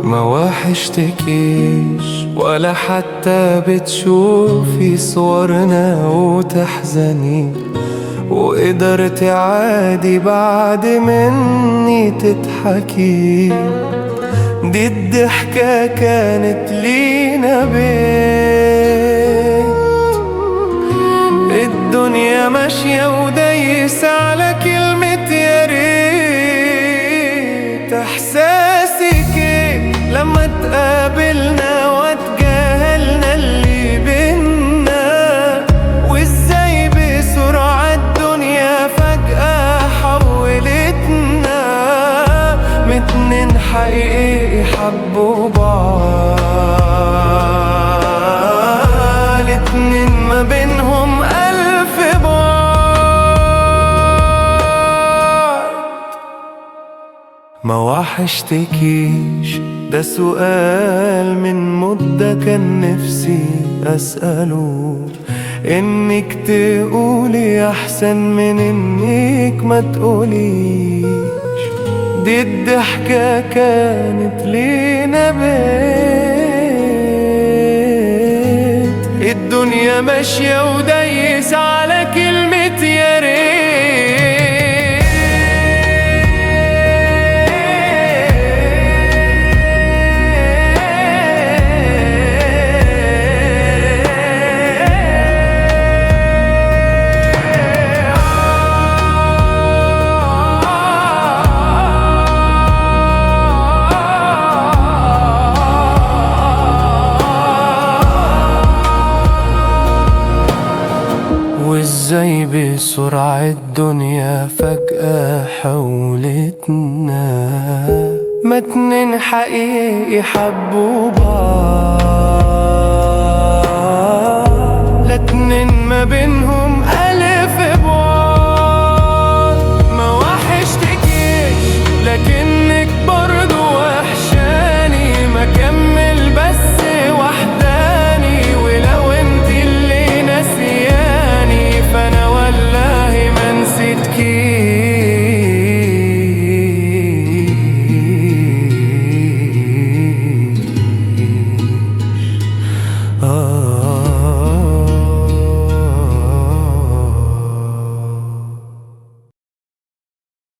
ما وحشتكيش ولا حتى بتشوفي صورنا وتحزني، وقدرتي عادي بعد مني تضحكي. دي الضحكة كانت لينا بيت، الدنيا ماشية ودايسة على كلمة يا ريت. احساسك ايه لما اتقابلنا واتجاهلنا اللي بينا، وازاي بسرعة الدنيا فجأة حولتنا من اتنين حقيقي حبوا بعض، اتنين ما بينهم ألف بعد. ما وحشتكيش ده سؤال من مدة كان نفسي أسأله، إنك تقولي أحسن من إنك ما تقوليش. دي الضحكة كانت لينا بيت، الدنيا ماشية ودايسة على كلمة يا ريت. وازاي بسرعة الدنيا فجأة حولتنا ما اتنين حقيقي حبوا بعض، لا اتنين ما بينهم